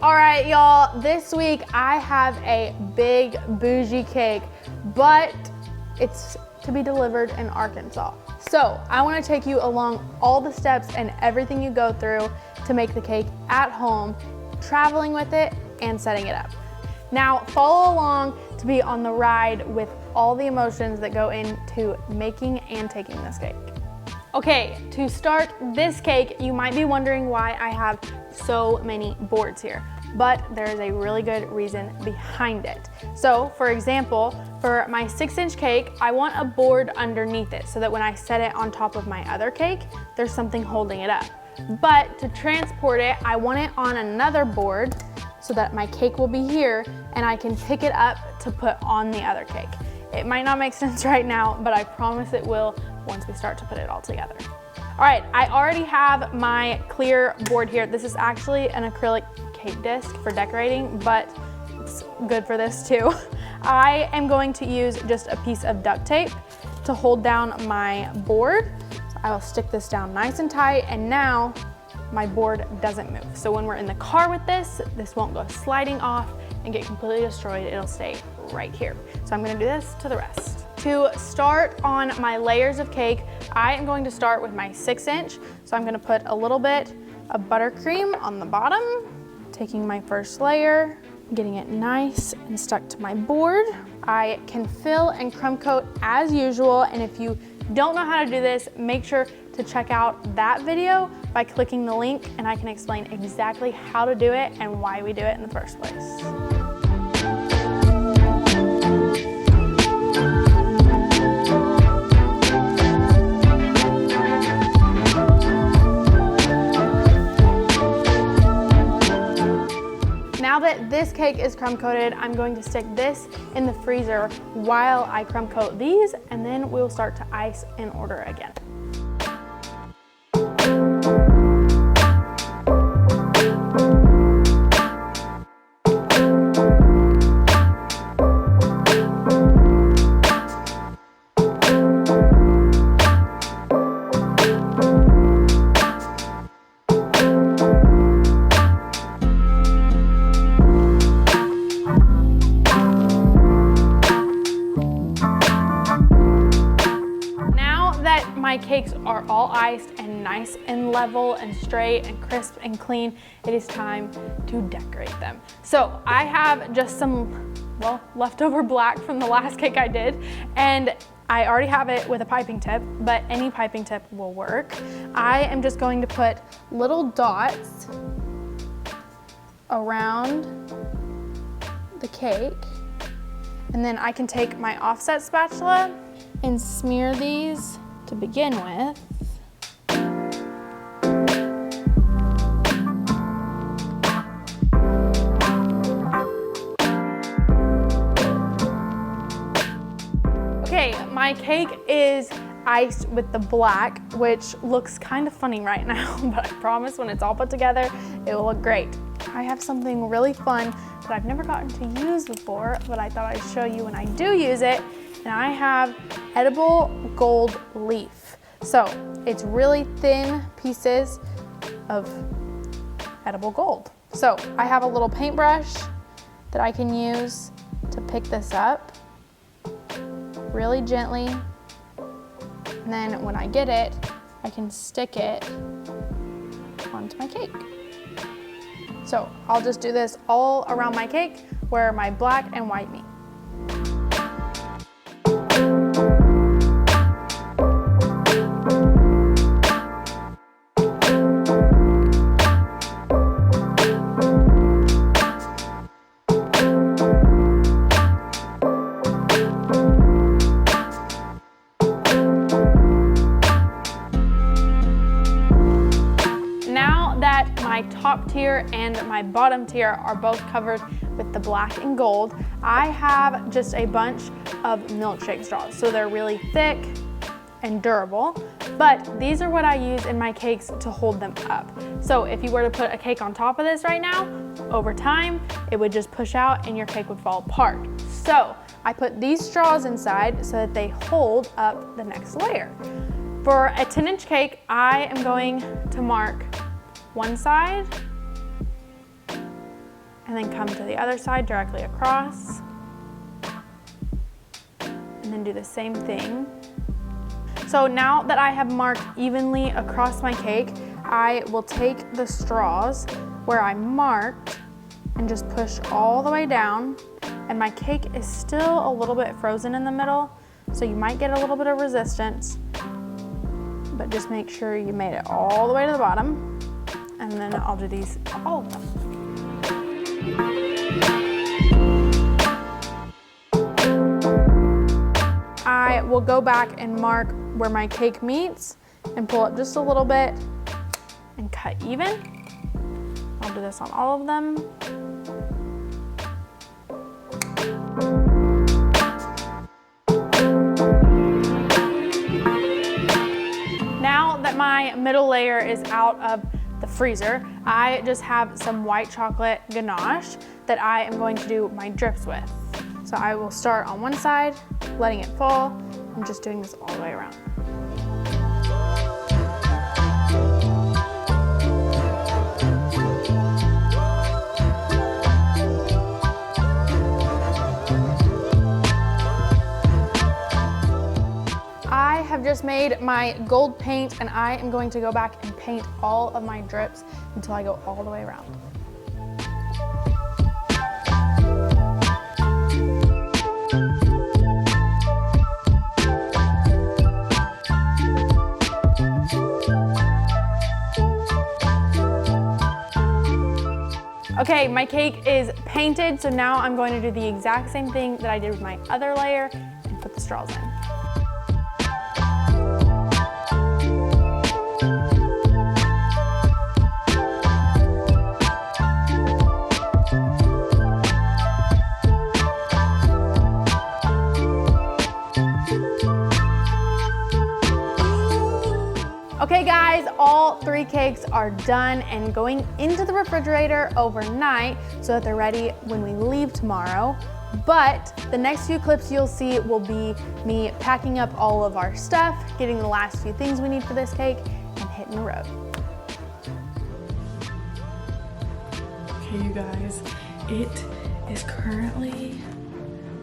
All right, y'all, this week I have a big bougie cake, but it's to be delivered in Arkansas. So I want to take you along all the steps and everything you go through to make the cake at home, traveling with it and setting it up. Now follow along to be on the ride with all the emotions that go into making and taking this cake. Okay, to start this cake, you might be wondering why I have so many boards here, but there is a really good reason behind it. So for example, for my 6-inch cake, I want a board underneath it so that when I set it on top of my other cake, there's something holding it up. But to transport it, I want it on another board so that my cake will be here and I can pick it up to put on the other cake. It might not make sense right now, but I promise it will once we start to put it all together. All right, I already have my clear board here. This is actually an acrylic cake disc for decorating, but it's good for this too. I am going to use just a piece of duct tape to hold down my board. So I will stick this down nice and tight, and now my board doesn't move. So when we're in the car with this won't go sliding off and get completely destroyed. It'll stay right here. So I'm gonna do this to the rest. To start on my layers of cake, I am going to start with my 6-inch. So I'm gonna put a little bit of buttercream on the bottom, taking my first layer, getting it nice and stuck to my board. I can fill and crumb coat as usual, and if you don't know how to do this, make sure to check out that video by clicking the link, and I can explain exactly how to do it and why we do it in the first place. Now that this cake is crumb coated, I'm going to stick this in the freezer while I crumb coat these, and then we'll start to ice in order again. My cakes are all iced and nice and level and straight and crisp and clean. It is time to decorate them. So I have just some, well, leftover black from the last cake I did, and I already have it with a piping tip, but any piping tip will work. I am just going to put little dots around the cake, and then I can take my offset spatula and smear these to begin with. Okay, my cake is iced with the black, which looks kind of funny right now, but I promise when it's all put together, it will look great. I have something really fun that I've never gotten to use before, but I thought I'd show you when I do use it. And I have edible gold leaf. So it's really thin pieces of edible gold. So I have a little paintbrush that I can use to pick this up really gently. And then when I get it, I can stick it onto my cake. So I'll just do this all around my cake where my black and white meet. My top tier and my bottom tier are both covered with the black and gold. I have just a bunch of milkshake straws, so they're really thick and durable, but these are what I use in my cakes to hold them up. So if you were to put a cake on top of this right now, over time, it would just push out and your cake would fall apart. So I put these straws inside so that they hold up the next layer. For a 10-inch cake, I am going to mark one side and then come to the other side directly across. And then do the same thing. So now that I have marked evenly across my cake, I will take the straws where I marked and just push all the way down. And my cake is still a little bit frozen in the middle, so you might get a little bit of resistance, but just make sure you made it all the way to the bottom. And then I'll do these, all of them. I will go back and mark where my cake meets and pull it just a little bit and cut even. I'll do this on all of them. Now that my middle layer is out of the freezer, I just have some white chocolate ganache that I am going to do my drips with. So I will start on one side, letting it fall, and just doing this all the way around. I have just made my gold paint, and I am going to go back and paint all of my drips until I go all the way around. Okay, my cake is painted, so now I'm going to do the exact same thing that I did with my other layer and put the straws in. Okay guys, all 3 cakes are done and going into the refrigerator overnight so that they're ready when we leave tomorrow. But the next few clips you'll see will be me packing up all of our stuff, getting the last few things we need for this cake, and hitting the road. Okay you guys, it is currently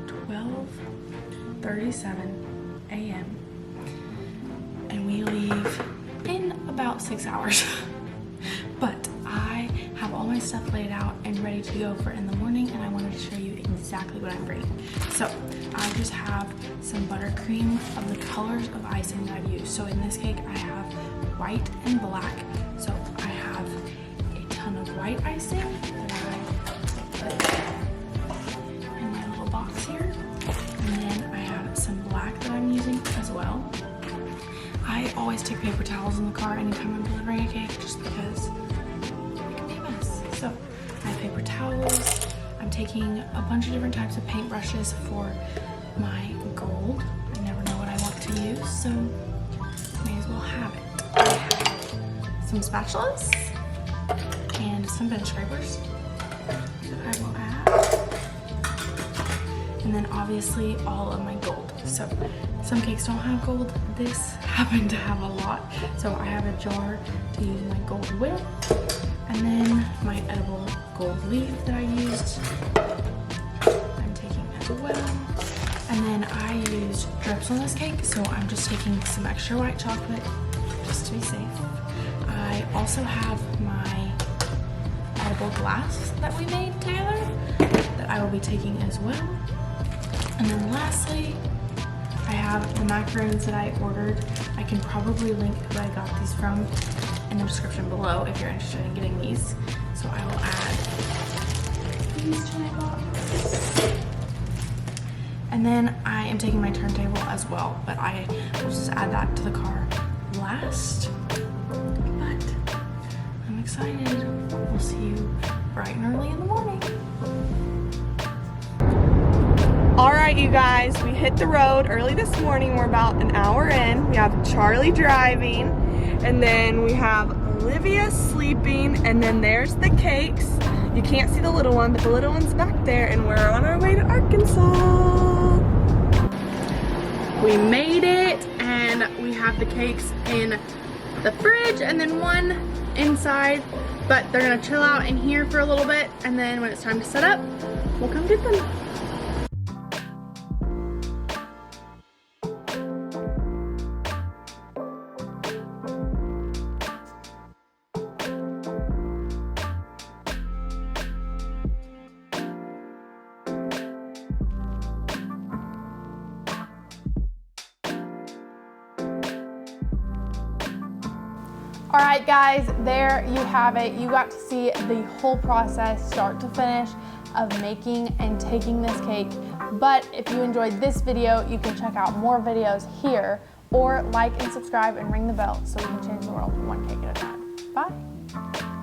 12:37 a.m. and we leave in about 6 hours. But I have all my stuff laid out and ready to go for in the morning, and I wanted to show you exactly what I'm bringing. So I just have some buttercream of the colors of icing that I've used. So in this cake I have white and black. So I have a ton of white icing that I put in my little box here. And then I have some black that I'm using as well. I always take paper towels in the car anytime I'm delivering a cake just because it can be a mess. So I have paper towels. I'm taking a bunch of different types of paintbrushes for my gold. I never know what I want to use, so may as well have it. I have some spatulas and some bench scrapers that I will add. And then obviously all of my gold. So some cakes don't have gold. This happened to have a lot. So I have a jar to use my gold with. And then my edible gold leaf that I used, I'm taking as well. And then I used drips on this cake. So I'm just taking some extra white chocolate just to be safe. I also have my edible glass that we made together that I will be taking as well. And then lastly, I have the macaroons that I ordered. I can probably link who I got these from in the description below if you're interested in getting these. So I will add these to my box. And then I am taking my turntable as well, but I will just add that to the car last. But I'm excited. We'll see you bright and early in the morning. All right, you guys, we hit the road early this morning. We're about an hour in. We have Charlie driving, and then we have Olivia sleeping, and then there's the cakes. You can't see the little one, but the little one's back there, and we're on our way to Arkansas. We made it, and we have the cakes in the fridge, and then one inside But they're gonna chill out in here for a little bit, and then when it's time to set up, we'll come get them. All right, guys, there you have it. You got to see the whole process start to finish of making and taking this cake. But if you enjoyed this video, you can check out more videos here, or like and subscribe and ring the bell so we can change the world one cake at a time. Bye.